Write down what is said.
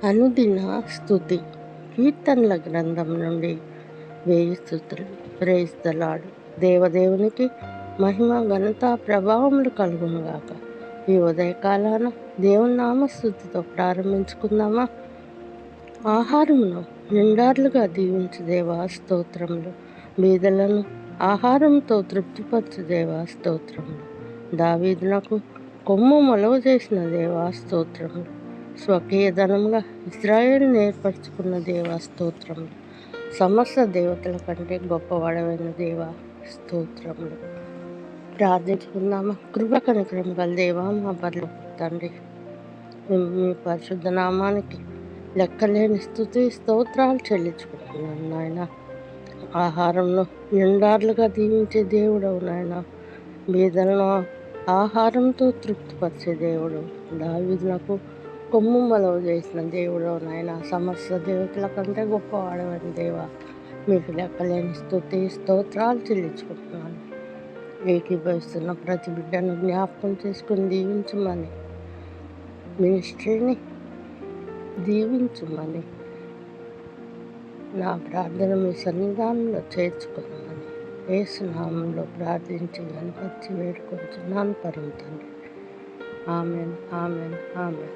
అనుదిన స్తుతి కీర్తనల గ్రంథం నుండి 1000 స్తుతులు. Praise the Lord. దేవదేవునికి మహిమ ఘనత ప్రభావములు కలుగునుగాక. ఈ ఉదయకాలాన దేవుని నామ స్తుతితో ప్రారంభించుకుందామా. ఆహారమును నిండార్లుగా దీవించు దేవా స్తోత్రములు. బీదలను ఆహారంతో తృప్తిపరచు దేవా స్తోత్రములు. దావీదునకు కొమ్ము మొలవ చేసిన దేవా స్తోత్రములు. స్వకీయ ధనముగా ఇశ్రాయేలును ఏర్పరచుకున్న దేవా స్తోత్రములు. సమస్త దేవతల కంటే గొప్పవాడవైన దేవా స్తోత్రములు. ప్రార్థించుకుందామా. కృప కనికరం గల దేవా మా పరలోకపు తండ్రి, మీ పరిశుద్ధ నామానికి లెక్కలేని స్తుతి స్తోత్రాలు చెల్లించుకుంటున్నాను నాయన. ఆహారంలో నిండార్లుగా దీవించే దేవుడవు నాయన. బీదలను ఆహారంతో తృప్తిపరిచే దేవుడు. దావీదునకు కొమ్ము మొలవ చేసిన దేవుడు నాయన. సమస్త దేవతల కంటే గొప్పవాడవని దేవా, మీకు లెక్కలేని స్తుతి స్తోత్రాలు చెల్లించుకుంటున్నాను. ఏకీభవిస్తున్న ప్రతి బిడ్డను జ్ఞాపకం చేసుకుని దీవించమని, మినిస్ట్రీని దీవించమని, నా ప్రార్థన మీ సన్నిధానంలో చేర్చుకోమని యేసు నామంలో ప్రార్థించి గణపతి వేడుకొంచున్నాను పరమ తండ్రి. Amen, amen, amen.